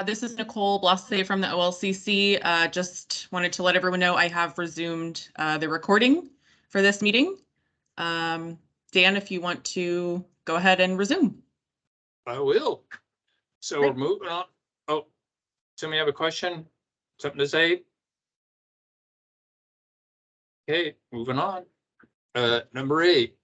This is Nicole Blosse from the OLCC. Just wanted to let everyone know I have resumed the recording for this meeting. Dan, if you want to go ahead and resume. I will. So Great. we're moving on. Oh, somebody have a question? Something to say? Okay, moving on. Number 8.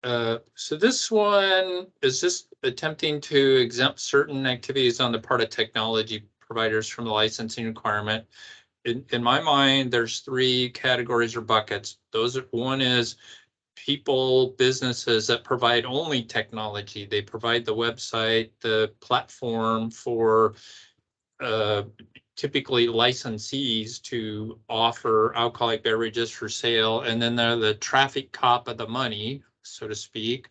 So this one is just attempting to exempt certain activities on the part of technology providers from the licensing requirement. In my mind, there's 3 categories or buckets. One is people, businesses that provide only technology. They provide the website, the platform for typically licensees to offer alcoholic beverages for sale, and then they're the traffic cop of the money, so to speak.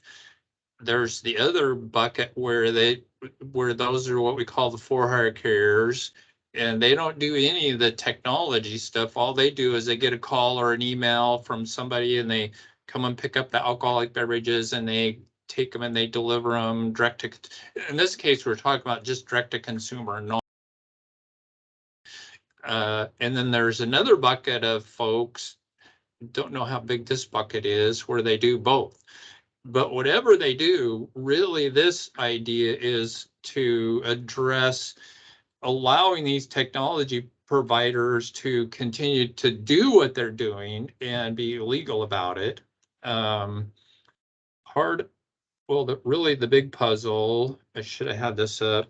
There's the other bucket where those are what we call the for-hire carriers, and they don't do any of the technology stuff. All they do is they get a call or an email from somebody, and they come and pick up the alcoholic beverages, and they take them and they deliver them direct to. In this case, we're talking about just direct to consumer, not. And then there's another bucket of folks, don't know how big this bucket is, where they do both. But whatever they do, really this idea is to address allowing these technology providers to continue to do what they're doing and be legal about it. Really the big puzzle, I should have had this up,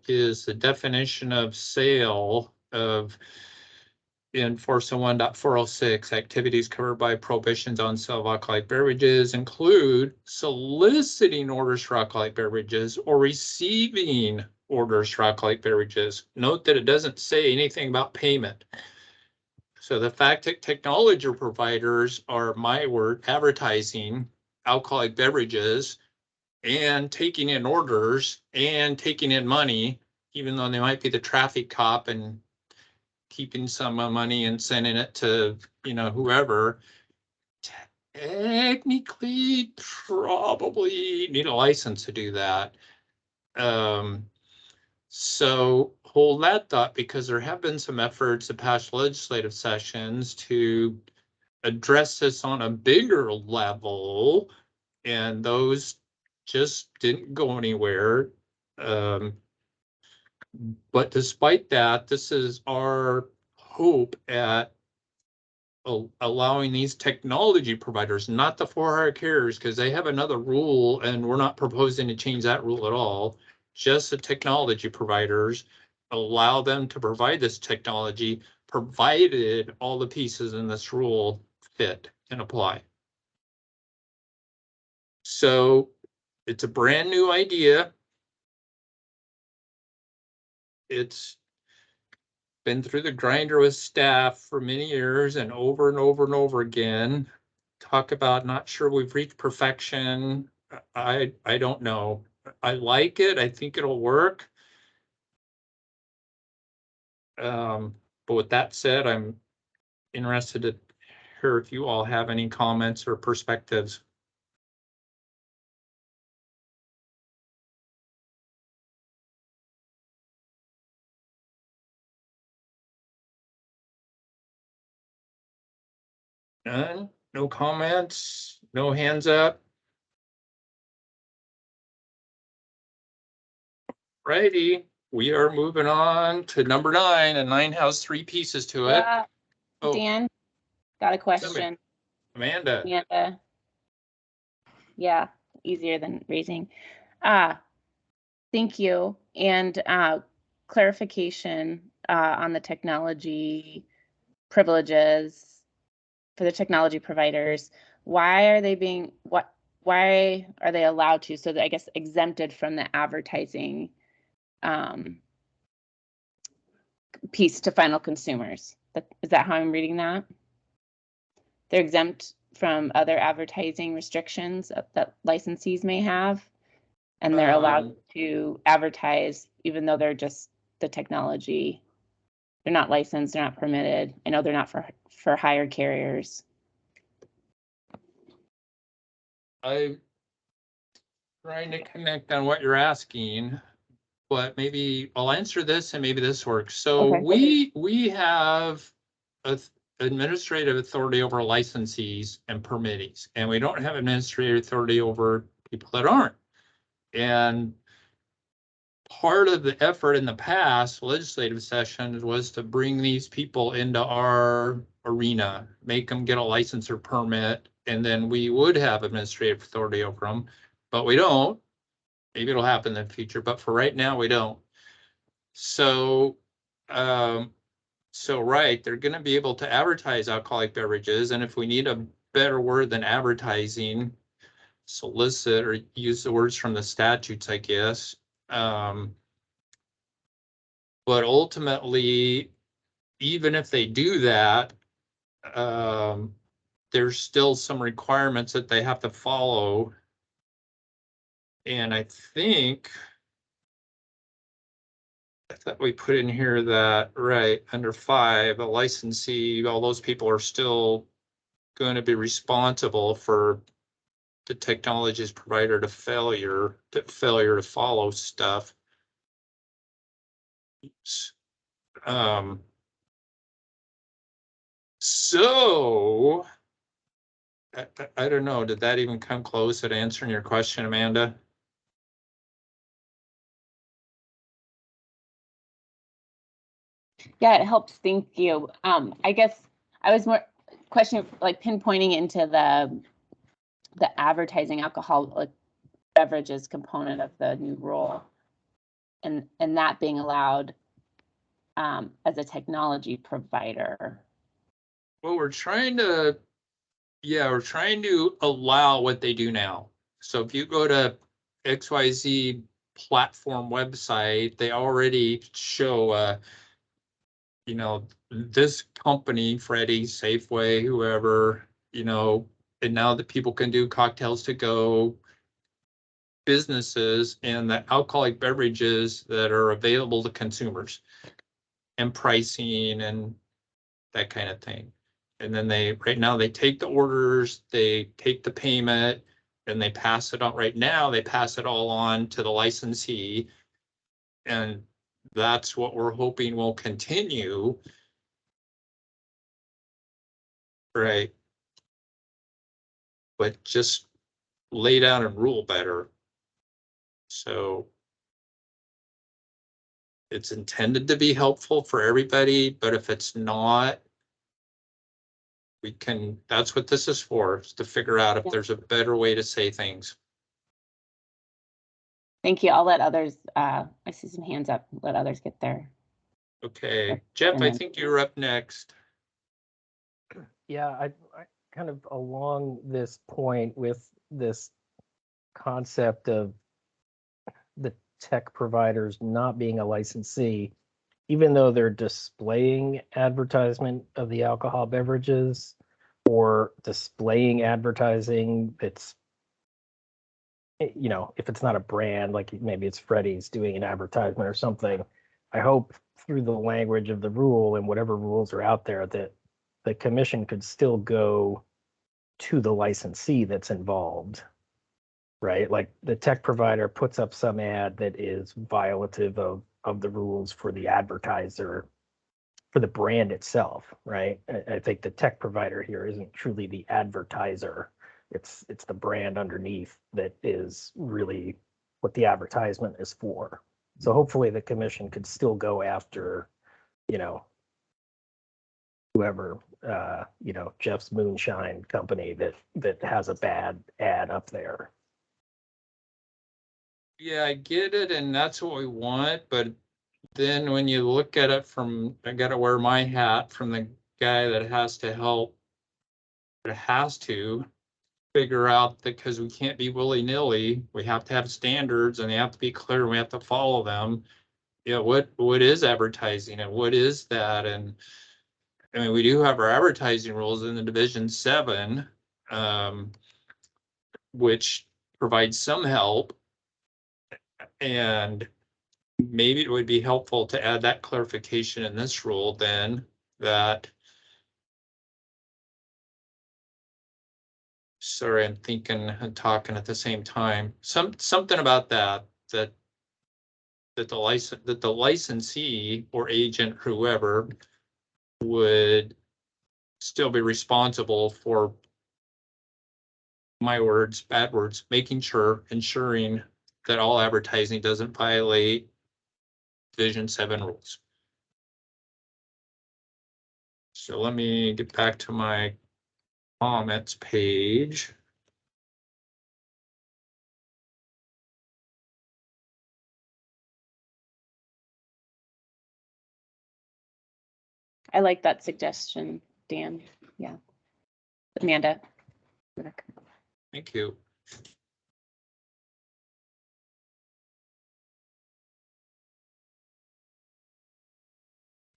is the definition of sale of in 401.406, activities covered by prohibitions on sale of alcoholic beverages include soliciting orders for alcoholic beverages or receiving orders for alcoholic beverages. Note that it doesn't say anything about payment. So the fact that technology providers are, my word, advertising alcoholic beverages and taking in orders and taking in money, even though they might be the traffic cop and keeping some money and sending it to, whoever, technically probably need a license to do that. So hold that thought, because there have been some efforts in past legislative sessions to address this on a bigger level, and those just didn't go anywhere. But despite that, this is our hope at allowing these technology providers, not the for-hire carriers, because they have another rule and we're not proposing to change that rule at all. Just the technology providers, allow them to provide this technology, provided all the pieces in this rule fit and apply. So it's a brand new idea. It's been through the grinder with staff for many years and over and over and over again. Talk about not sure we've reached perfection. I don't know. I like it. I think it'll work. But with that said, I'm interested to hear if you all have any comments or perspectives. None? No comments? No hands up? Righty, we are moving on to number 9, and 9 has 3 pieces to it. Dan, got a question. Amanda. Yeah, easier than raising. Thank you. And clarification on the technology privileges for the technology providers. Why are they allowed to? So I guess exempted from the advertising piece to final consumers. Is that how I'm reading that? They're exempt from other advertising restrictions that licensees may have, and they're allowed to advertise even though they're just the technology. They're not licensed, they're not permitted. I know they're not for hired carriers. I'm trying to connect on what you're asking. but maybe I'll answer this and maybe this works. So Okay. we have administrative authority over licensees and permittees, and we don't have administrative authority over people that aren't. And part of the effort in the past legislative sessions was to bring these people into our arena, make them get a license or permit, and then we would have administrative authority over them, but we don't. Maybe it'll happen in the future, but for right now, we don't. So, right, they're gonna be able to advertise alcoholic beverages, and if we need a better word than advertising, solicit or use the words from the statutes, I guess. But ultimately, even if they do that, there's still some requirements that they have to follow. And I thought we put in here that, right, under 5, a licensee, all those people are still going to be responsible for the technology's provider to failure to follow stuff. So I don't know, did that even come close at answering your question, Amanda? Yeah, it helps. Thank you. I guess I was more questioning, like pinpointing into the advertising alcoholic beverages component of the new rule, and that being allowed as a technology provider. Well, we're trying to allow what they do now. So if you go to XYZ platform website, they already show, this company, Freddy, Safeway, whoever, and now that people can do cocktails to go, businesses and the alcoholic beverages that are available to consumers and pricing and that kind of thing. And then right now they take the orders, they take the payment, and they pass it on. Right now, they pass it all on to the licensee. And that's what we're hoping will continue. Right. But just lay down and rule better. So it's intended to be helpful for everybody, but if it's not, that's what this is for, is to figure out if there's a better way to say things. Thank you. I'll let others, I see some hands up, let others get there. Okay, Jeff, I think you're up next. Yeah, I kind of along this point with this concept of the tech providers not being a licensee, even though they're displaying advertisement of the alcohol beverages or displaying advertising that's, if it's not a brand, like maybe it's Freddy's doing an advertisement or something, I hope through the language of the rule and whatever rules are out there that the commission could still go to the licensee that's involved, right? Like the tech provider puts up some ad that is violative of the rules for the advertiser, for the brand itself, right? I think the tech provider here isn't truly the advertiser. It's the brand underneath that is really what the advertisement is for. So hopefully the commission could still go after, whoever, Jeff's Moonshine Company that has a bad ad up there. Yeah, I get it, and that's what we want, but then when you look at it I gotta wear my hat from the guy that has to figure out that, because we can't be willy-nilly, we have to have standards and they have to be clear and we have to follow them. Yeah, what is advertising and what is that? And I mean, we do have our advertising rules in the Division 7, which provides some help. And maybe it would be helpful to add that clarification in this rule then, that, sorry, I'm thinking and talking at the same time. Something about that that the licensee or agent, whoever, would still be responsible for, my words, bad words, ensuring that all advertising doesn't violate Division 7 rules. So let me get back to my comments page. I like that suggestion, Dan. Yeah. Amanda. Thank you.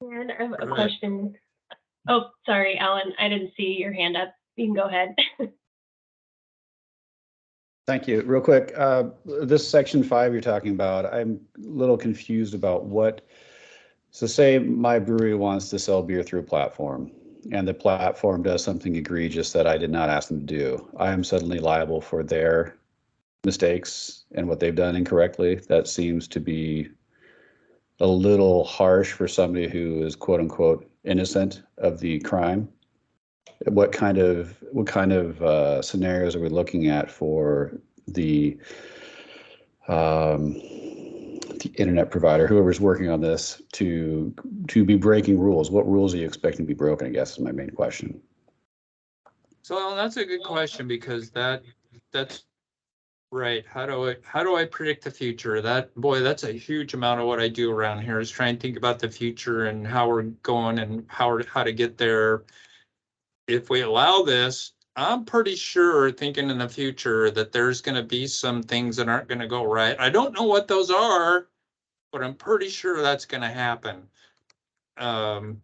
And I have a All right. question. Oh, sorry, Alan, I didn't see your hand up. You can go ahead. Thank you. Real quick, this section 5 you're talking about, I'm a little confused about what, so say my brewery wants to sell beer through a platform and the platform does something egregious that I did not ask them to do. I am suddenly liable for their mistakes and what they've done incorrectly. That seems to be a little harsh for somebody who is quote unquote innocent of the crime. What kind of scenarios are we looking at for the internet provider, whoever's working on this, to be breaking rules? What rules are you expecting to be broken, I guess, is my main question. So that's a good question, because that's right. How do I predict the future? That's a huge amount of what I do around here, is try and think about the future and how we're going and how to get there. If we allow this, I'm pretty sure, thinking in the future, that there's going to be some things that aren't going to go right. I don't know what those are, but I'm pretty sure that's going to happen. And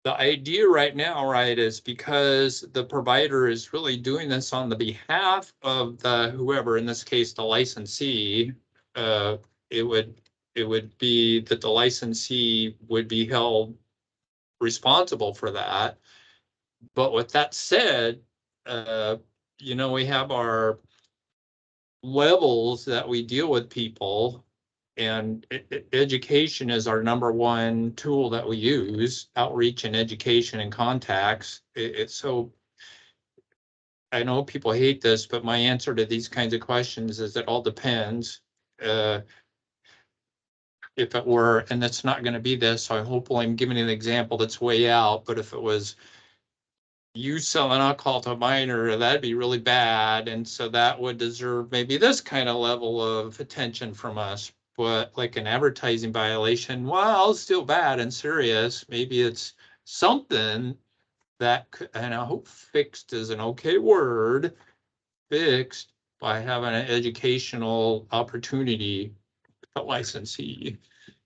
the idea right now, right, is because the provider is really doing this on the behalf of the whoever, in this case, the licensee, it would be that the licensee would be held responsible for that. But with that said, we have our levels that we deal with people, and education is our #1 tool that we use, outreach and education and contacts. So I know people hate this, but my answer to these kinds of questions is it all depends. If it were, and it's not going to be this, so hopefully I'm giving an example that's way out, but if it was you selling alcohol to a minor, that'd be really bad. And so that would deserve maybe this kind of level of attention from us. But like an advertising violation, while still bad and serious, maybe it's something that could, and I hope fixed is an okay word, fixed by having an educational opportunity with the licensee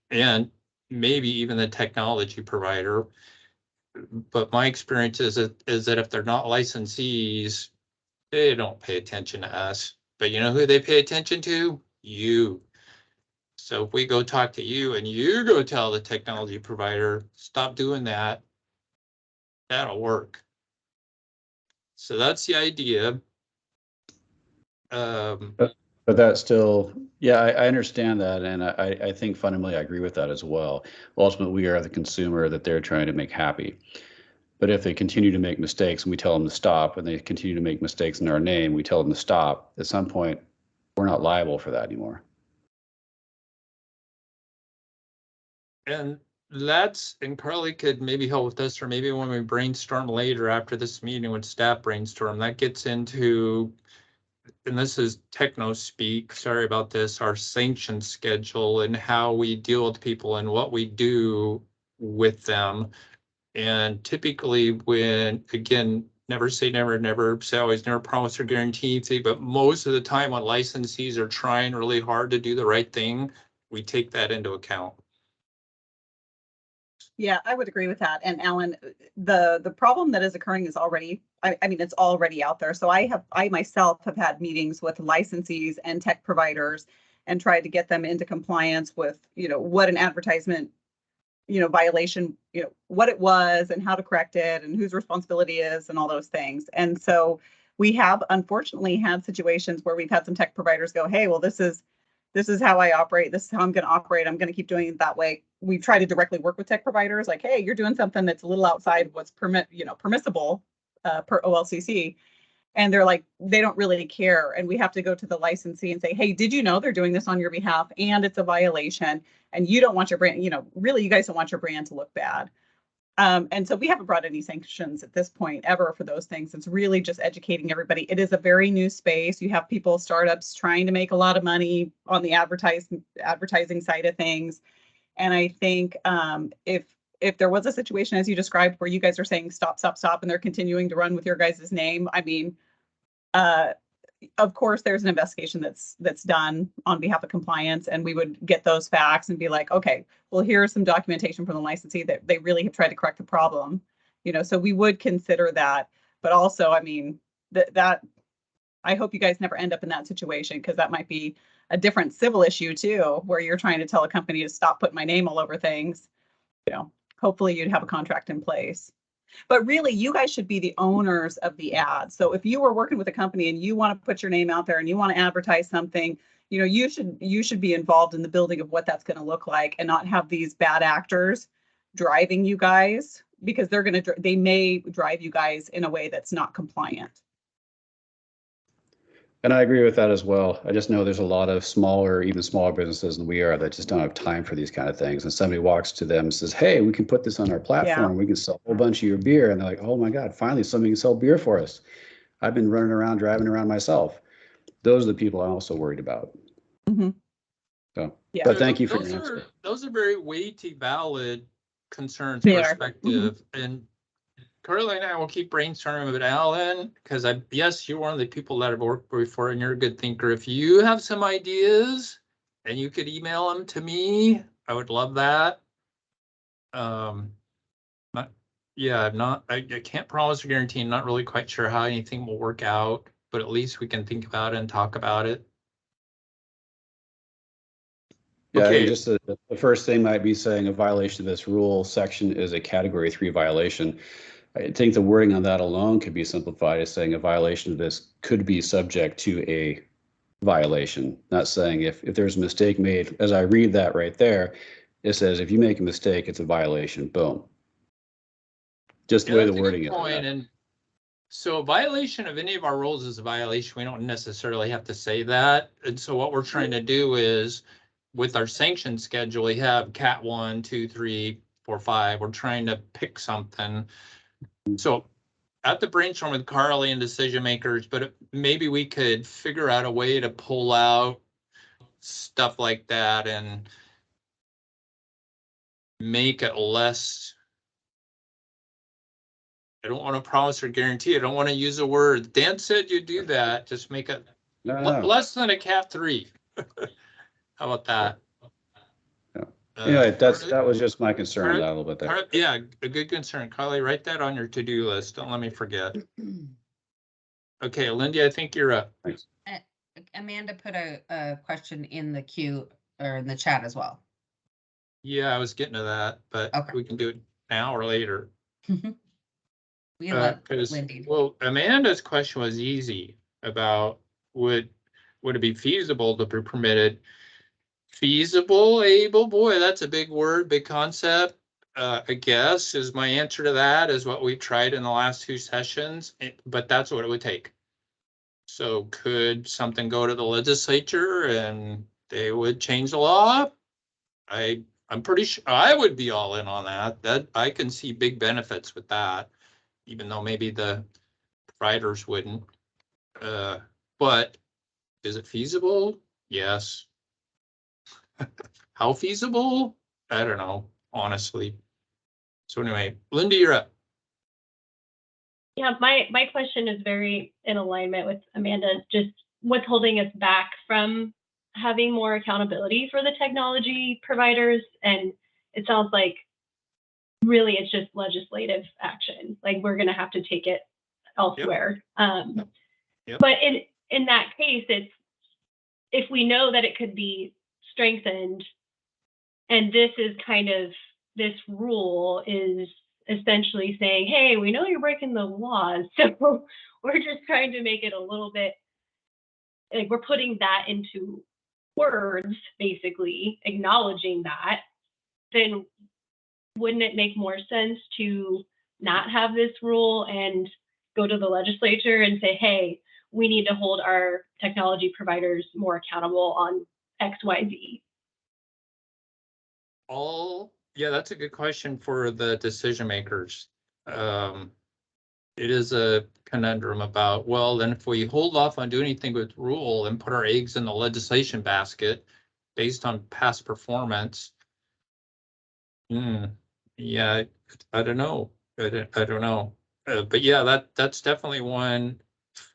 and maybe even the technology provider. But my experience is that if they're not licensees, they don't pay attention to us. But you know who they pay attention to? You. So if we go talk to you and you go tell the technology provider, stop doing that, that'll work. So that's the idea. But that's still, yeah, I understand that. And I think fundamentally I agree with that as well. Ultimately, we are the consumer that they're trying to make happy. But if they continue to make mistakes and we tell them to stop, and they continue to make mistakes in our name, we tell them to stop, at some point, we're not liable for that anymore. And Carly could maybe help with this, or maybe when we brainstorm later after this meeting with staff brainstorm, that gets into, and this is techno speak, sorry about this, our sanction schedule and how we deal with people and what we do with them. And typically when, again, never say never, never say always, never promise or guarantee anything, but most of the time when licensees are trying really hard to do the right thing, we take that into account. Yeah, I would agree with that. And Alan, the problem that is occurring is already, I mean, it's already out there. So I myself have had meetings with licensees and tech providers and tried to get them into compliance with, what an advertisement, violation, what it was and how to correct it and whose responsibility is and all those things. And so we have unfortunately had situations where we've had some tech providers go, hey, well, this is this is how I operate. This is how I'm going to operate. I'm going to keep doing it that way. We try to directly work with tech providers like, hey, you're doing something that's a little outside what's permissible per OLCC. And they're like, they don't really care. And we have to go to the licensee and say, hey, did you know they're doing this on your behalf? And it's a violation. And you don't want your brand, really, you guys don't want your brand to look bad. And so we haven't brought any sanctions at this point ever for those things. It's really just educating everybody. It is a very new space. You have people, startups trying to make a lot of money on the advertising side of things. And I think if there was a situation, as you described, where you guys are saying stop, and they're continuing to run with your guys' name, I mean, of course, there's an investigation that's done on behalf of compliance, and we would get those facts and be like, okay, well, here's some documentation from the licensee that they really have tried to correct the problem. So we would consider that. But also, I mean, that I hope you guys never end up in that situation, because that might be a different civil issue too, where you're trying to tell a company to stop putting my name all over things. Hopefully you'd have a contract in place. But really, you guys should be the owners of the ad. So if you were working with a company and you want to put your name out there and you want to advertise something, you should be involved in the building of what that's going to look like, and not have these bad actors driving you guys, because they may drive you guys in a way that's not compliant. And I agree with that as well. I just know there's a lot of even smaller businesses than we are that just don't have time for these kind of things. And somebody walks to them and says, hey, we can put this on our platform. Yeah. We can sell a whole bunch of your beer. And they're like, oh my God, finally somebody can sell beer for us. I've been driving around myself. Those are the people I'm also worried about. Mm-hmm. So, yeah. But thank you for your answer. Those are very weighty, valid concerns, They are. perspective. And Carly and I will keep brainstorming with Alan, because yes, you're one of the people that I've worked before and you're a good thinker. If you have some ideas and you could email them to me, I would love that. I can't promise or guarantee. I'm not really quite sure how anything will work out, but at least we can think about it and talk about it. Yeah, Okay. just the first thing might be saying a violation of this rule section is a category 3 violation. I think the wording on that alone could be simplified as saying a violation of this could be subject to a violation, not saying if there's a mistake made. As I read that right there, it says if you make a mistake, it's a violation. Boom. Just the way the wording is. And so a violation of any of our rules is a violation. We don't necessarily have to say that. And so what we're trying to do is, with our sanction schedule, we have Cat 1, 2, 3, 4, 5. We're trying to pick something. So at the brainstorm with Carly and decision makers, but maybe we could figure out a way to pull out stuff like that and make it less. I don't want to promise or guarantee. I don't want to use a word. Dan said you do that. Just make it less than a Cat 3. How about that? Yeah, that was just my concern a little bit there. Yeah, a good concern. Carly, write that on your to-do list. Don't let me forget. Okay, Lindy, I think you're up. Thanks. Amanda put a question in the queue or in the chat as well. Yeah, I was getting to that, but Okay. We can do it now or later. We love Lindy. Well, Amanda's question was easy about would it be feasible to be permitted? Feasible, able, boy, that's a big word, big concept. I guess is my answer to that, is what we've tried in the last 2 sessions, but that's what it would take. So could something go to the legislature and they would change the law? I'm pretty sure I would be all in on that. That I can see big benefits with that, even though maybe the providers wouldn't. But is it feasible? Yes. How feasible? I don't know, honestly. So anyway, Linda, you're up. Yeah, my question is very in alignment with Amanda's. Just what's holding us back from having more accountability for the technology providers? And it sounds like really it's just legislative action. Like we're going to have to take it elsewhere. Yep. But in that case, it's if we know that it could be strengthened, and this rule is essentially saying, hey, we know you're breaking the laws, so we're just trying to make it a little bit like we're putting that into words, basically acknowledging that, then wouldn't it make more sense to not have this rule and go to the legislature and say, hey, we need to hold our technology providers more accountable on X, Y, Z? Yeah, that's a good question for the decision makers. It is a conundrum about, well, then if we hold off on doing anything with rule and put our eggs in the legislation basket based on past performance. Yeah, I don't know. I don't know. But yeah, that's definitely one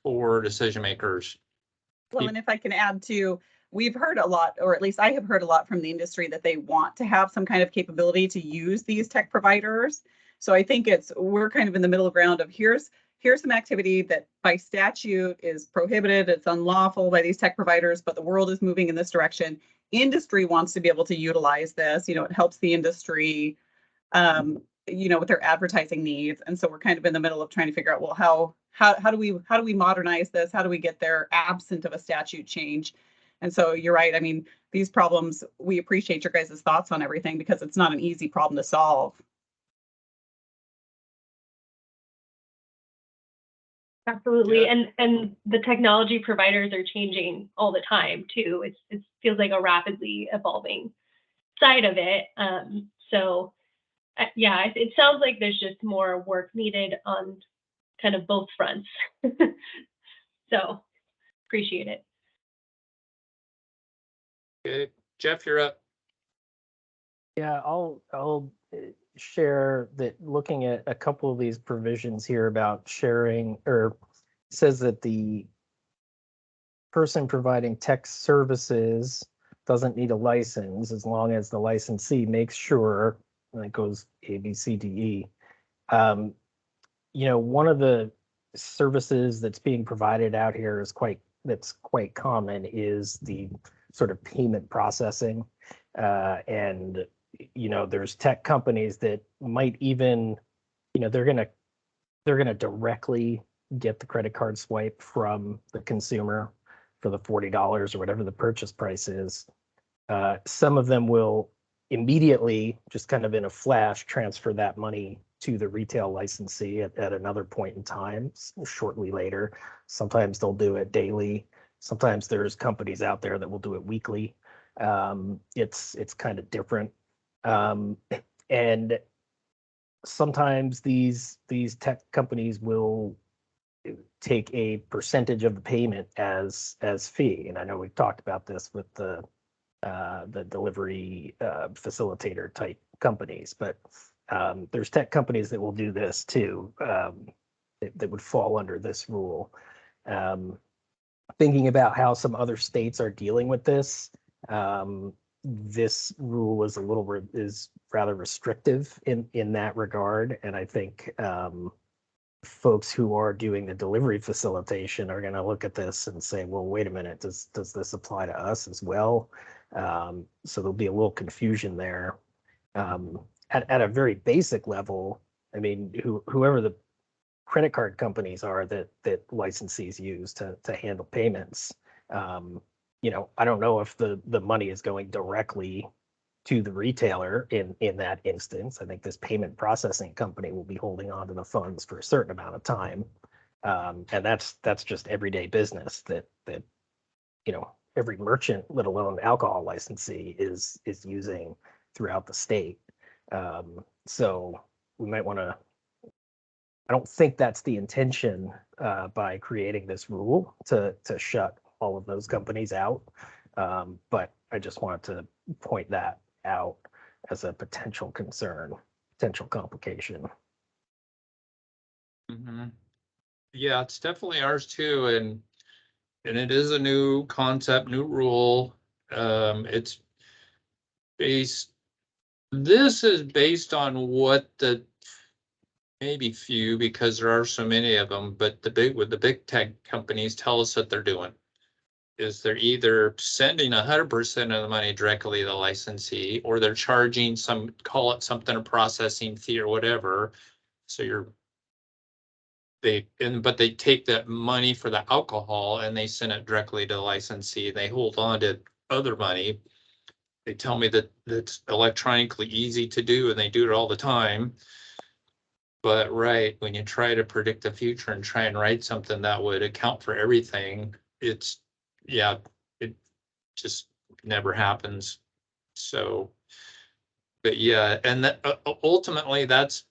for decision makers. Well, and if I can add to, we've heard a lot, or at least I have heard a lot from the industry that they want to have some kind of capability to use these tech providers. So I think we're kind of in the middle ground of here's some activity that by statute is prohibited, it's unlawful by these tech providers, but the world is moving in this direction. Industry wants to be able to utilize this, it helps the industry, with their advertising needs. And so we're kind of in the middle of trying to figure out, well, how do we modernize this? How do we get there absent of a statute change? And so you're right. I mean, these problems, we appreciate your guys' thoughts on everything because it's not an easy problem to solve. Absolutely. Yeah. And the technology providers are changing all the time too. It feels like a rapidly evolving side of it. So yeah, it sounds like there's just more work needed on kind of both fronts. So appreciate it. Okay, Jeff, you're up. Yeah, I'll share that looking at a couple of these provisions here about sharing, or says that the person providing tech services doesn't need a license as long as the licensee makes sure, and it goes A, B, C, D, E. One of the services that's being provided out here that's quite common is the sort of payment processing. And there's tech companies that might even, they're gonna directly get the credit card swipe from the consumer for the $40 or whatever the purchase price is. Some of them will immediately, just kind of in a flash, transfer that money to the retail licensee at another point in time, shortly later. Sometimes they'll do it daily. Sometimes there's companies out there that will do it weekly. It's kind of different. And sometimes these tech companies will take a percentage of the payment as fee. And I know we've talked about this with the delivery facilitator type companies, but there's tech companies that will do this too, that would fall under this rule. Thinking about how some other states are dealing with this, this rule is rather restrictive in that regard, and I think folks who are doing the delivery facilitation are going to look at this and say, well, wait a minute, does this apply to us as well? So there'll be a little confusion there. At a very basic level, I mean, whoever the credit card companies are that licensees use to handle payments, I don't know if the money is going directly to the retailer in that instance. I think this payment processing company will be holding on to the funds for a certain amount of time. And that's just everyday business that every merchant, let alone alcohol licensee, is using throughout the state. So we might want to, I don't think that's the intention by creating this rule to shut all of those companies out. But I just wanted to point that out as a potential concern, potential complication. Mm-hmm. Yeah, it's definitely ours too. And it is a new concept, new rule. This is based on what maybe few, because there are so many of them, but the big tech companies tell us that they're doing is they're either sending 100% of the money directly to the licensee, or they're charging call it something, a processing fee or whatever. So but they take that money for the alcohol and they send it directly to the licensee. They hold on to other money. They tell me that it's electronically easy to do and they do it all the time. But right, when you try to predict the future and try and write something that would account for everything, it's, yeah, it just never happens. So, but yeah, and that, ultimately that's,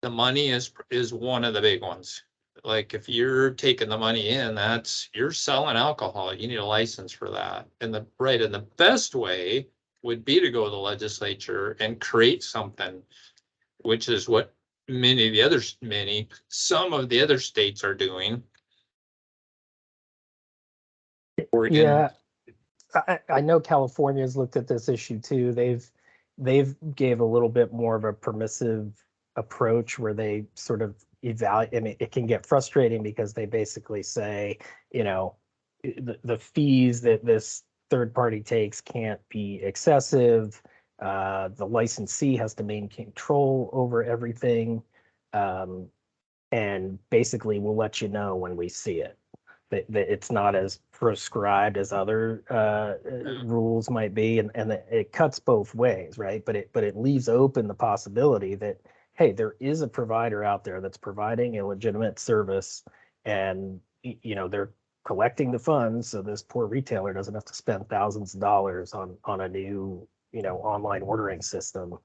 the money is one of the big ones. Like if you're taking the money in, that's, you're selling alcohol. You need a license for that. And the right, and the best way would be to go to the legislature and create something, which is what some of the other states are doing. Oregon. Yeah, I know California's looked at this issue too. They've gave a little bit more of a permissive approach where they sort of evaluate. I mean, it can get frustrating because they basically say, you know, the fees that this third party takes can't be excessive. The licensee has to maintain control over everything. And basically we'll let you know when we see it. That it's not as prescribed as other rules might be, and it cuts both ways, right? But it leaves open the possibility that, hey, there is a provider out there that's providing a legitimate service, and you know they're collecting the funds, so this poor retailer doesn't have to spend thousands of dollars on a new, you know, online ordering system,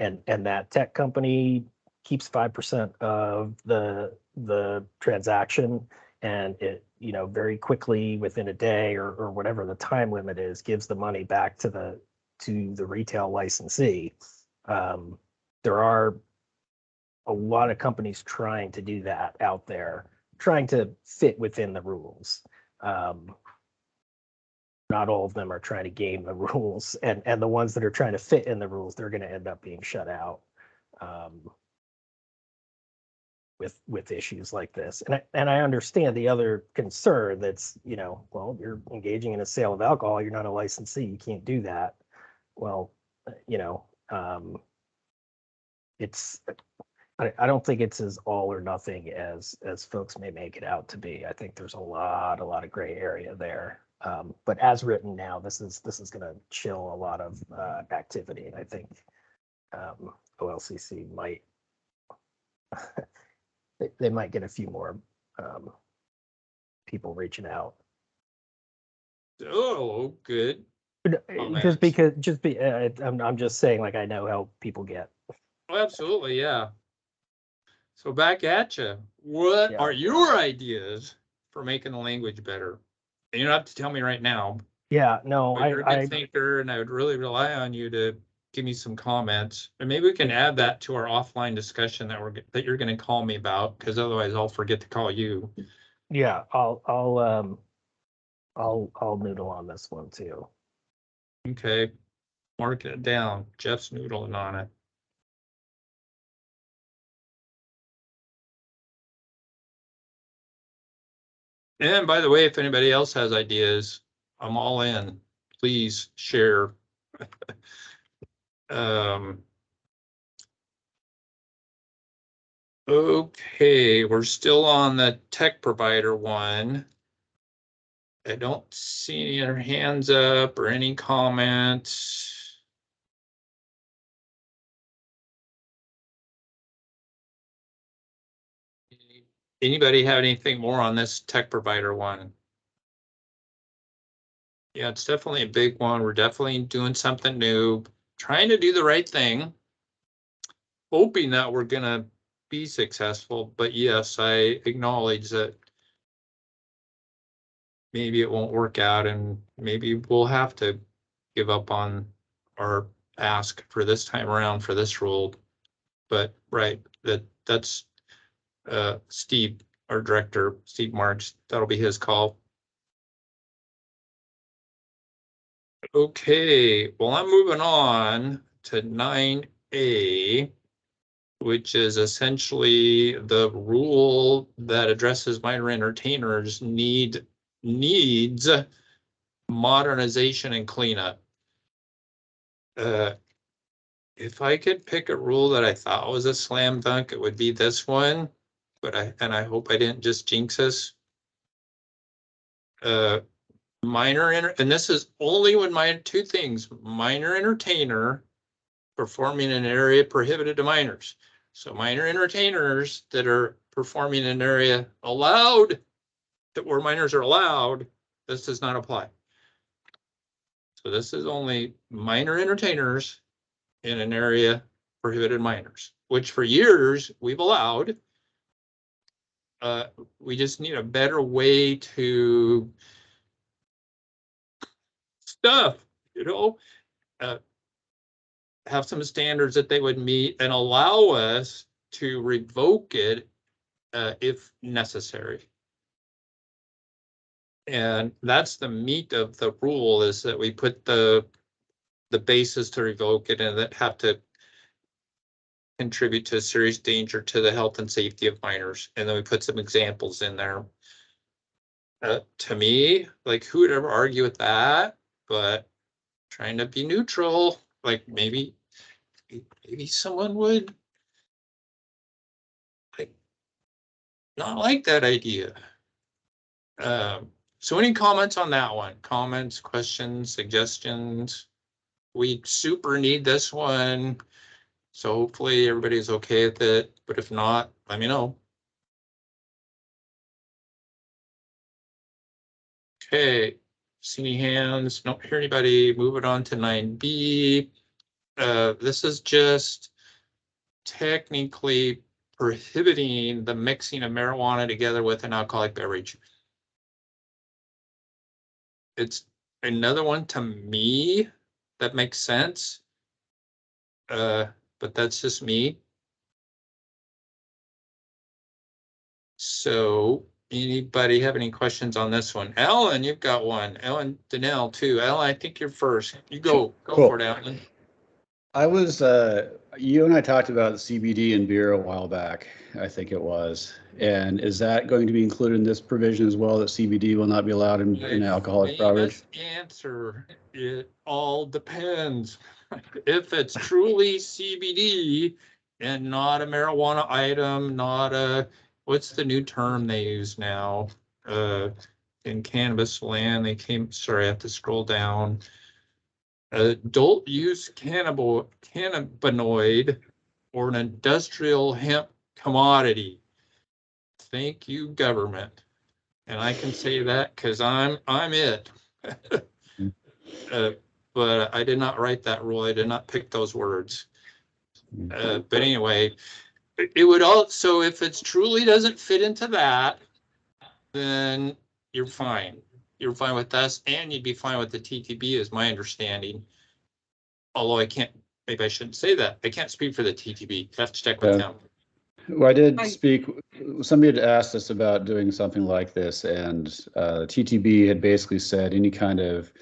and that tech company keeps 5% of the transaction, and it, you know, very quickly within a day or whatever the time limit is, gives the money back to the retail licensee. There are a lot of companies trying to do that out there, trying to fit within the rules. Not all of them are trying to game the rules, and the ones that are trying to fit in the rules, they're going to end up being shut out. With issues like this. And I understand the other concern that's, you know, well, you're engaging in a sale of alcohol, you're not a licensee, you can't do that. Well, you know, it's, I don't think it's as all or nothing as folks may make it out to be. I think there's a lot of gray area there. But as written now, this is going to chill a lot of activity, and I think OLCC might they might get a few more people reaching out. Oh, good. I'm just saying, like, I know how people get. Oh, absolutely, yeah. So back at you. What Yeah. are your ideas for making the language better? And you don't have to tell me right now. Yeah, no, But you're a good thinker, and I would really rely on you to give me some comments, and maybe we can add that to our offline discussion that you're going to call me about, because otherwise I'll forget to call you. Yeah, I'll noodle on this one too. Okay, mark it down. Jeff's noodling on it. And by the way, if anybody else has ideas, I'm all in. Please share. Okay, we're still on the tech provider one. I don't see any other hands up or any comments. Anybody have anything more on this tech provider one? Yeah, it's definitely a big one. We're definitely doing something new, trying to do the right thing, hoping that we're gonna be successful. But yes, I acknowledge that maybe it won't work out, and maybe we'll have to give up on our ask for this time around for this rule. But right, that's Steve, our director, Steve Marks, that'll be his call. Okay, well, I'm moving on to 9A, which is essentially the rule that addresses minor entertainers needs modernization and cleanup. If I could pick a rule that I thought was a slam dunk, it would be this one, but I hope I didn't just jinx us. and this is only when two things, minor entertainer performing in an area prohibited to minors. So minor entertainers that are performing in an area allowed, that where minors are allowed, this does not apply. So this is only minor entertainers in an area prohibited minors, which for years we've allowed. We just need a better way to stuff, have some standards that they would meet and allow us to revoke it if necessary. And that's the meat of the rule, is that we put the basis to revoke it and that have to contribute to serious danger to the health and safety of minors. And then we put some examples in there. To me, like, who would ever argue with that? But trying to be neutral, like maybe someone would not like that idea. So any comments on that one? Comments, questions, suggestions? We super need this one. So hopefully everybody's okay with it, but if not, let me know. Okay, see any hands? Don't hear anybody. Move it on to 9B. This is just technically prohibiting the mixing of marijuana together with an alcoholic beverage. It's another one to me that makes sense. But that's just me. So anybody have any questions on this one? Alan, you've got one. Alan Donnell too. Alan, I think you're first. You go Cool. for it, Alan. I was, you and I talked about CBD and beer a while back, I think it was. And is that going to be included in this provision as well, that CBD will not be allowed in alcoholic beverage? Answer, it all depends. If it's truly CBD and not a marijuana item, not a, what's the new term they use now? In cannabis land, I have to scroll down. Adult use cannabinoid or an industrial hemp commodity. Thank you, government. And I can say that because I'm it. But I did not write that rule. I did not pick those words. But anyway, it would also, if it's truly doesn't fit into that, then you're fine. You're fine with us, and you'd be fine with the TTB, is my understanding. Although I can't, maybe I shouldn't say that. I can't speak for the TTB. I have to check with them. Well, I did speak, somebody had asked us about doing something like this, and TTB had basically said any kind of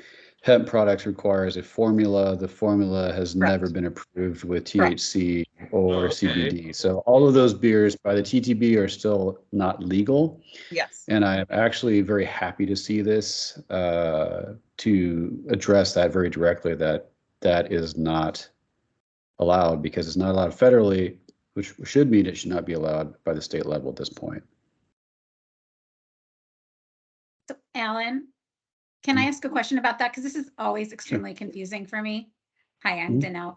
hemp products requires a formula. The formula has never been approved with THC or CBD. So all of those beers by the TTB are still not legal. Yes. And I'm actually very happy to see this to address that very directly, that is not allowed, because it's not allowed federally, which should mean it should not be allowed by the state level at this point. So, Alan, can I ask a question about that? Because this is always extremely confusing for me. Hi, I'm Danelle.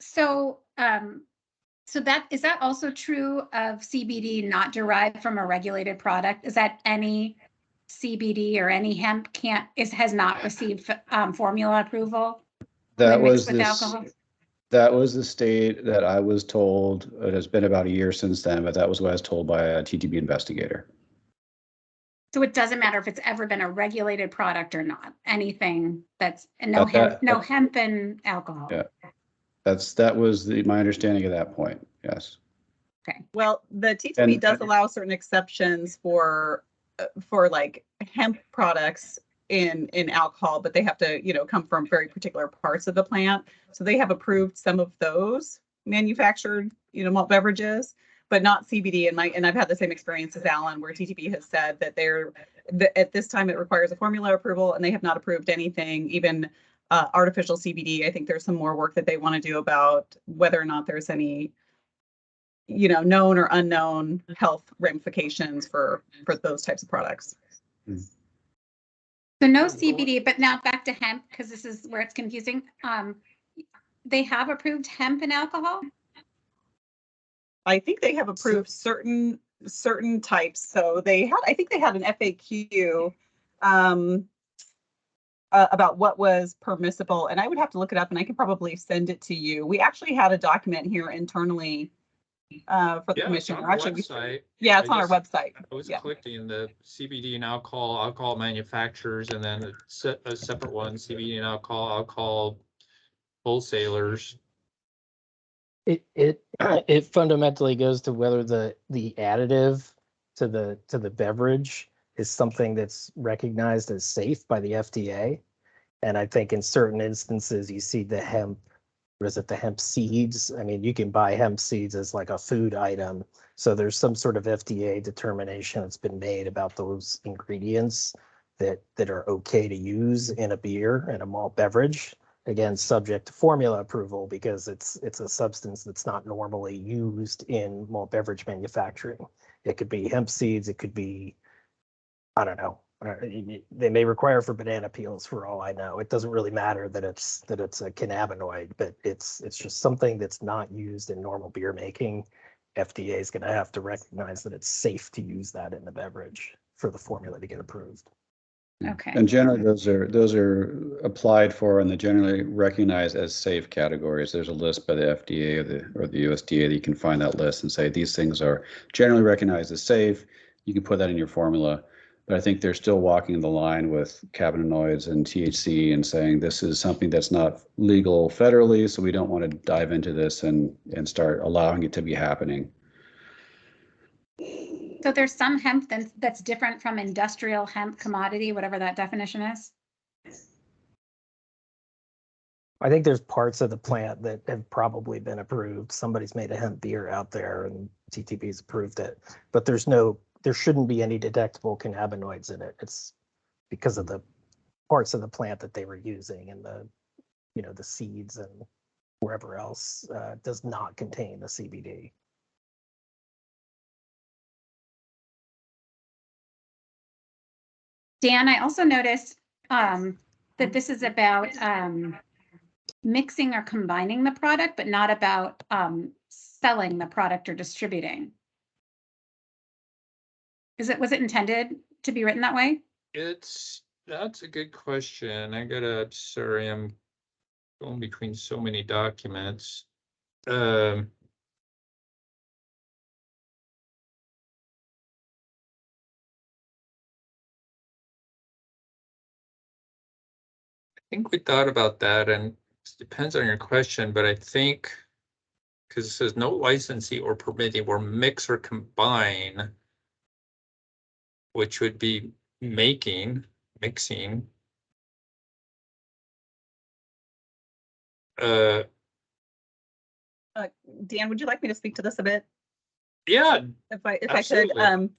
So that is that also true of CBD not derived from a regulated product? Is that any CBD or any hemp has not received formula approval? That was the state that I was told. It has been about a year since then, but that was what I was told by a TTB investigator. So it doesn't matter if it's ever been a regulated product or not. Anything that's no hemp and alcohol. Yeah, that was my understanding at that point. Yes. Okay. Well, the TTB does allow certain exceptions for like hemp products in alcohol, but they have to, come from very particular parts of the plant. So they have approved some of those manufactured, malt beverages, but not CBD. And I've had the same experience as Alan, where TTB has said that at this time it requires a formula approval, and they have not approved anything, even artificial CBD. I think there's some more work that they want to do about whether or not there's any, known or unknown health ramifications for those types of products. So no CBD, but now back to hemp, because this is where it's confusing. They have approved hemp and alcohol? I think they have approved certain types. So they had, I think they had an FAQ about what was permissible, and I would have to look it up, and I could probably send it to you. We actually had a document here internally for the commission. It's on Or actually, the website. yeah, it's on our website. I was Yeah. collecting the CBD and alcohol manufacturers, and then a separate one, CBD and alcohol wholesalers. It fundamentally goes to whether the additive to the beverage is something that's recognized as safe by the FDA. And I think in certain instances you see the hemp, or is it the hemp seeds? I mean, you can buy hemp seeds as like a food item. So there's some sort of FDA determination that's been made about those ingredients that are okay to use in a beer and a malt beverage. Again, subject to formula approval, because it's a substance that's not normally used in malt beverage manufacturing. It could be hemp seeds, it could be, I don't know. They may require for banana peels, for all I know. It doesn't really matter that it's a cannabinoid, but it's just something that's not used in normal beer making. FDA is going to have to recognize that it's safe to use that in the beverage for the formula to get approved. Okay. And generally, those are applied for and they're generally recognized as safe categories. There's a list by the FDA or the USDA that you can find that list and say these things are generally recognized as safe. You can put that in your formula. But I think they're still walking the line with cannabinoids and THC and saying this is something that's not legal federally, so we don't want to dive into this and start allowing it to be happening. So there's some hemp that's different from industrial hemp commodity, whatever that definition is? I think there's parts of the plant that have probably been approved. Somebody's made a hemp beer out there and TTP's approved it, but there shouldn't be any detectable cannabinoids in it. It's because of the parts of the plant that they were using, and the seeds and wherever else does not contain the CBD. Dan, I also noticed that this is about mixing or combining the product, but not about selling the product or distributing. Was it intended to be written that way? That's a good question. Sorry, I'm going between so many documents. I think we thought about that, and it depends on your question, but I think because it says no licensee or permitting or mix or combine, which would be mixing. Dan, would you like me to speak to this a bit? Yeah, If I absolutely. could,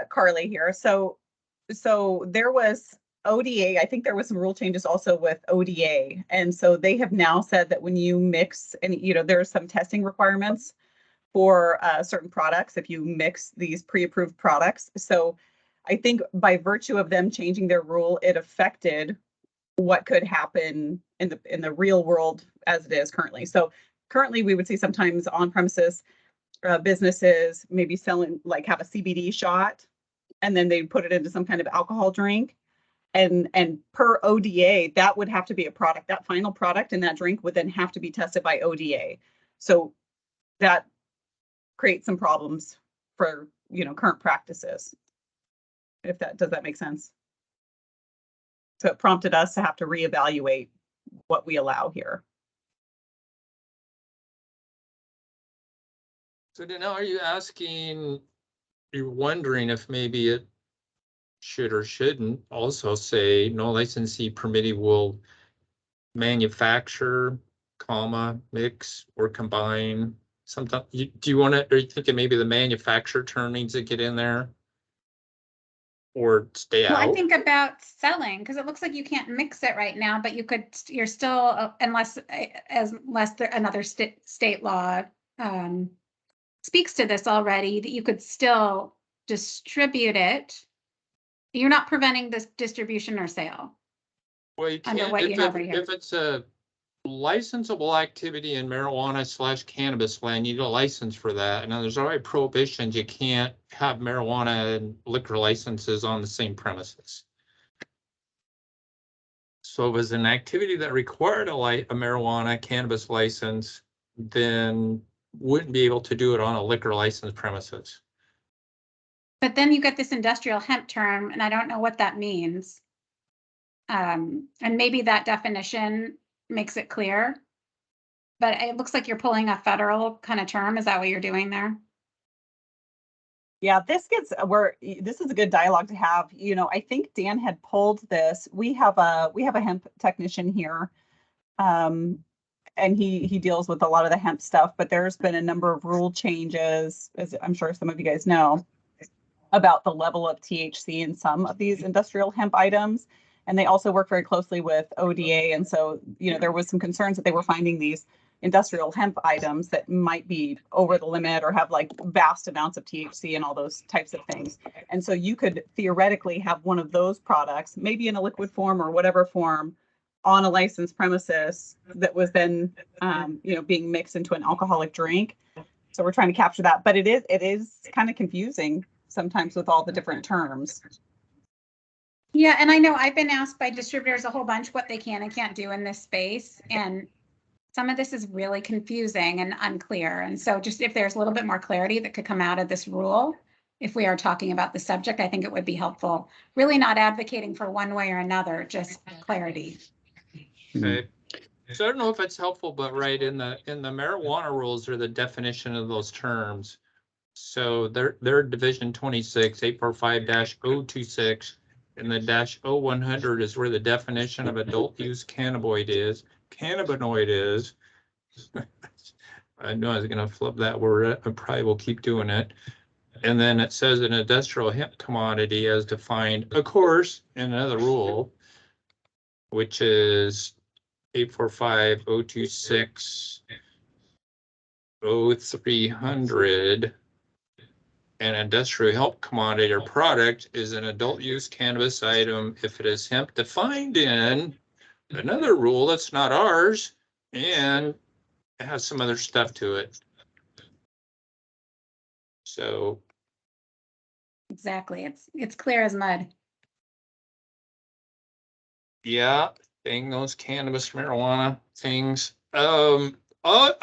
Carly here. So there was ODA. I think there was some rule changes also with ODA, and so they have now said that when you mix, and there are some testing requirements for certain products if you mix these pre-approved products. So I think by virtue of them changing their rule, it affected what could happen in the real world as it is currently. So currently, we would see sometimes on-premises businesses maybe selling, like have a CBD shot, and then they put it into some kind of alcohol drink. And per ODA, that would have to be a product. That final product in that drink would then have to be tested by ODA. So that creates some problems for current practices. Does that make sense? So it prompted us to have to reevaluate what we allow here. So then are you you're wondering if maybe it should or shouldn't also say no licensee permitting will manufacture, mix or combine something? Do you want to, are you thinking maybe the manufacturer term needs to get in there? Or stay out? Well, I think about selling, because it looks like you can't mix it right now, but you're still, unless another state law speaks to this already, that you could still distribute it You're not preventing this distribution or sale. Well, you Under can't, what you have right here. if it's a licensable activity in marijuana / cannabis land, you need a license for that. And there's already prohibitions. You can't have marijuana and liquor licenses on the same premises. So if it was an activity that required a marijuana cannabis license, then wouldn't be able to do it on a liquor license premises. But then you get this industrial hemp term, and I don't know what that means. And maybe that definition makes it clear. But it looks like you're pulling a federal kind of term. Is that what you're doing there? Yeah, this is a good dialogue to have. You know, I think Dan had pulled this. We have a hemp technician here. And he deals with a lot of the hemp stuff, but there's been a number of rule changes, as I'm sure some of you guys know, about the level of THC in some of these industrial hemp items. And they also work very closely with ODA. And so, you know, there was some concerns that they were finding these industrial hemp items that might be over the limit or have like vast amounts of THC and all those types of things. And so you could theoretically have one of those products, maybe in a liquid form or whatever form, on a licensed premises that was then, you know, being mixed into an alcoholic drink. So we're trying to capture that, but it is kind of confusing sometimes with all the different terms. Yeah, and I know I've been asked by distributors a whole bunch what they can and can't do in this space, and some of this is really confusing and unclear. And so just if there's a little bit more clarity that could come out of this rule, if we are talking about the subject, I think it would be helpful. Really not advocating for one way or another, just clarity. Okay. So I don't know if it's helpful, but right in the marijuana rules are the definition of those terms. So they're division 26, 845-026, and the -0100 is where the definition of adult use cannabinoid is. I know I was gonna flip that word. I probably will keep doing it. And then it says an industrial hemp commodity as defined, of course, in another rule, which is 845-026-0300. An industrial hemp commodity or product is an adult use cannabis item if it is hemp defined in another rule that's not ours and it has some other stuff to it. So Exactly. It's clear as mud. yeah, dang those cannabis marijuana things. I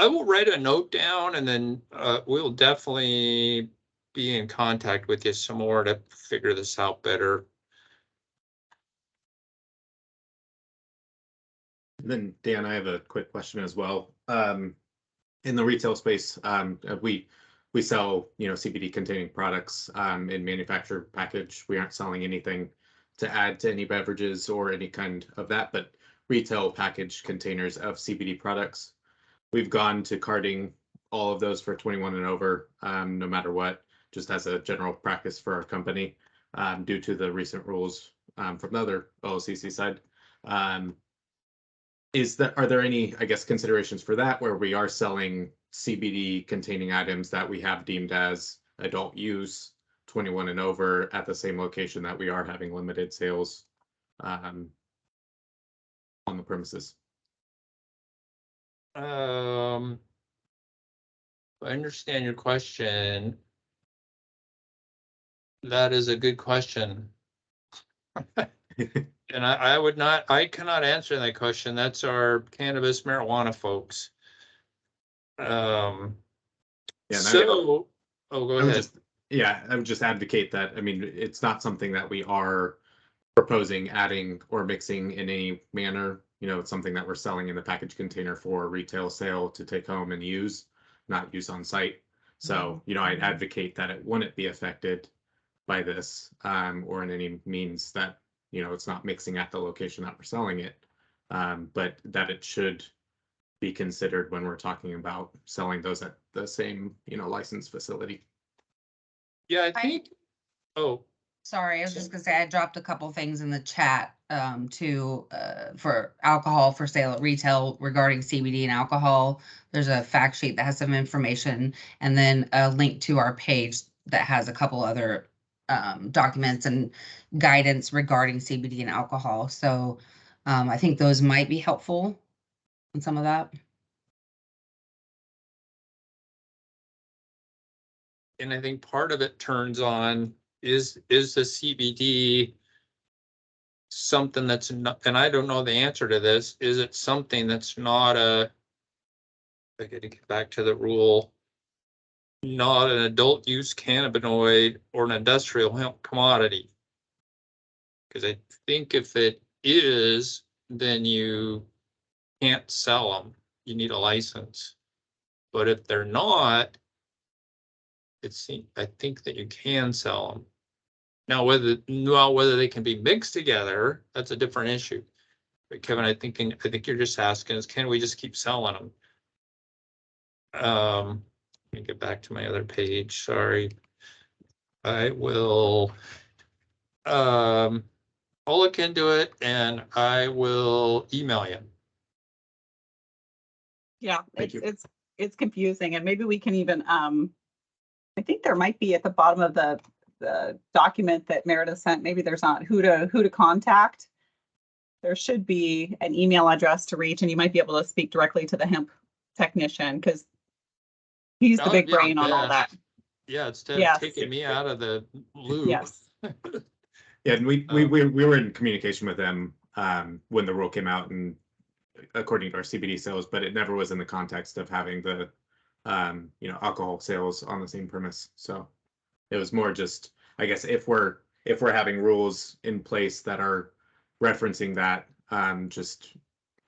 will write a note down and then we'll definitely be in contact with you some more to figure this out better. Then Dan, I have a quick question as well. In the retail space, we sell, you know, CBD containing products in manufactured package. We aren't selling anything to add to any beverages or any kind of that, but retail package containers of CBD products. We've gone to carding all of those for 21 and over, no matter what, just as a general practice for our company, due to the recent rules from the other OLCC side. Are there any, I guess, considerations for that where we are selling CBD containing items that we have deemed as adult use, 21 and over, at the same location that we are having limited sales on the premises? I understand your question. That is a good question. And I cannot answer that question. That's our cannabis marijuana folks. Yeah, so, go ahead. I would just advocate that. I mean, it's not something that we are proposing adding or mixing in any manner. You know, it's something that we're selling in the package container for retail sale to take home and use, not use on site. So, you know, I'd advocate that it wouldn't be affected by this, or in any means that, you know, it's not mixing at the location that we're selling it, but that it should be considered when we're talking about selling those at the same, you know, licensed facility. Yeah, I think. Sorry, I was just gonna say I dropped a couple things in the chat for alcohol for sale at retail regarding CBD and alcohol. There's a fact sheet that has some information, and then a link to our page that has a couple other documents and guidance regarding CBD and alcohol. So I think those might be helpful in some of that. And I think part of it turns on is the CBD something that's not, and I don't know the answer to this, is it something that's not I got to get back to the rule, not an adult use cannabinoid or an industrial hemp commodity? Because I think if it is, then you can't sell them. You need a license. But if they're not, I think that you can sell them. Now, whether they can be mixed together, that's a different issue. But Kevin, I think you're just asking is, can we just keep selling them? Let me get back to my other page. Sorry. I will I'll look into it and I will email you. Yeah, Thank you. it's confusing, and maybe we can even I think there might be at the bottom of the document that Meredith sent, maybe there's not who to contact. There should be an email address to reach, and you might be able to speak directly to the hemp technician because he's the big brain on all that. Yeah, instead of taking me out of the loop. Yes. Yeah, and we were in communication with them when the rule came out, and according to our CBD sales, but it never was in the context of having the alcohol sales on the same premise. So it was more just, I guess, if we're having rules in place that are referencing that, just,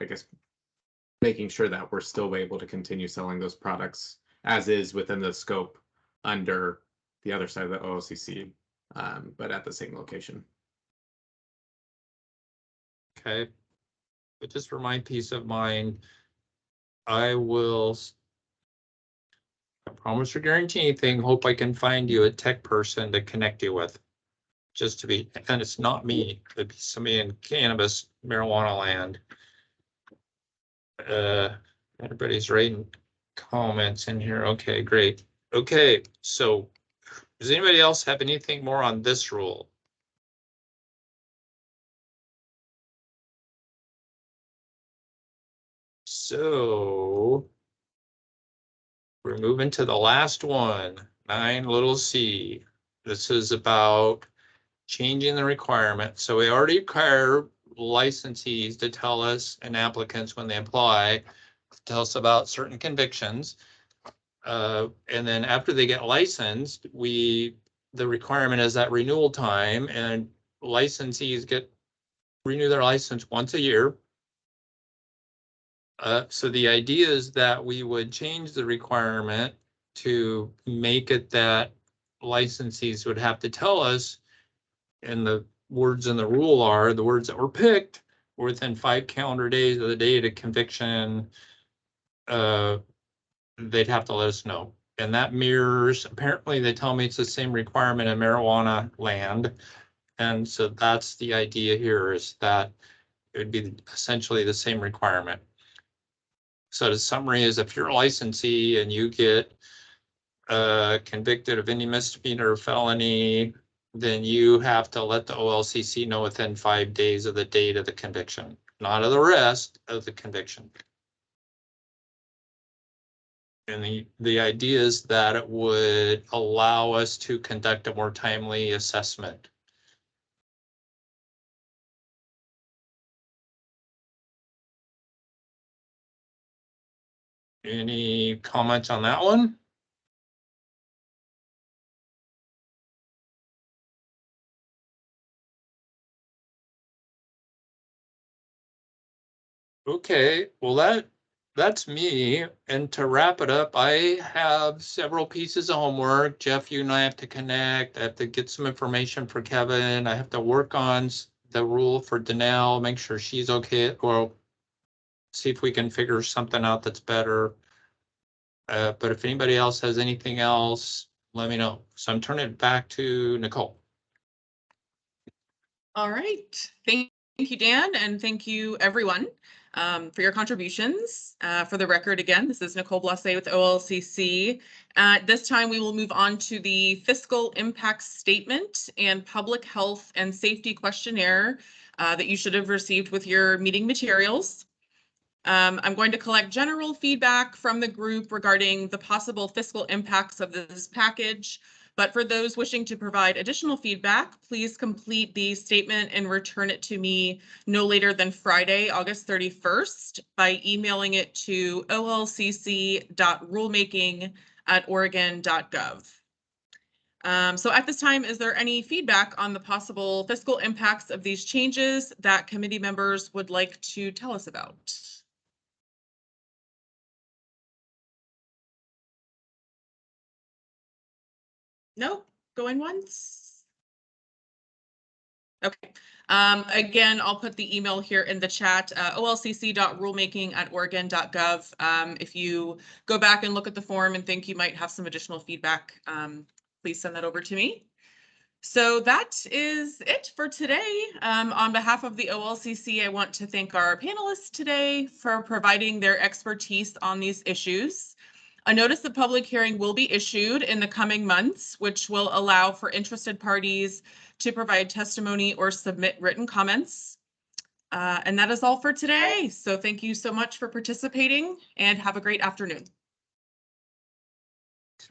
I guess, making sure that we're still able to continue selling those products as is within the scope under the other side of the OLCC, but at the same location. Okay. But just for my peace of mind, I will, I promise or guarantee anything, hope I can find you a tech person to connect you with. Just to be, and it's not me, it'd be somebody in cannabis, marijuana land. Everybody's writing comments in here. Okay, great. Okay, so does anybody else have anything more on this rule? So we're moving to the last one, 9c. This is about changing the requirement. So we already require licensees to tell us, and applicants when they apply, tell us about certain convictions. And then after they get licensed, the requirement is that renewal time, and licensees renew their license once a year. So the idea is that we would change the requirement to make it that licensees would have to tell us, and the words in the rule are the words that were picked within 5 calendar days of the date of conviction. They'd have to let us know. And that mirrors, apparently they tell me it's the same requirement in marijuana land. And so that's the idea here, is that it would be essentially the same requirement. So the summary is, if you're a licensee and you get convicted of any misdemeanor or felony, then you have to let the OLCC know within 5 days of the date of the conviction, not of the rest of the conviction. And the idea is that it would allow us to conduct a more timely assessment. Any comments on that one? Okay, well that's me. And to wrap it up, I have several pieces of homework. Jeff, you and I have to connect. I have to get some information for Kevin. I have to work on the rule for Danelle, make sure she's okay, or see if we can figure something out that's better. But if anybody else has anything else, let me know. So I'm turning it back to Nicole. All right, thank you, Dan, and thank you, everyone, for your contributions. For the record, again, this is Nicole Blase with OLCC. This time, we will move on to the Fiscal Impact Statement and Public Health and Safety Questionnaire that you should have received with your meeting materials. I'm going to collect general feedback from the group regarding the possible fiscal impacts of this package. But for those wishing to provide additional feedback, please complete the statement and return it to me no later than Friday, August 31st by emailing it to olcc.rulemaking@oregon.gov. So at this time, is there any feedback on the possible fiscal impacts of these changes that committee members would like to tell us about? No, going once. Okay. Again, I'll put the email here in the chat, olcc.rulemaking@oregon.gov. If you go back and look at the form and think you might have some additional feedback, please send that over to me. So that is it for today. On behalf of the OLCC, I want to thank our panelists today for providing their expertise on these issues. A notice of public hearing will be issued in the coming months, which will allow for interested parties to provide testimony or submit written comments. And that is all for today. So thank you so much for participating and have a great afternoon.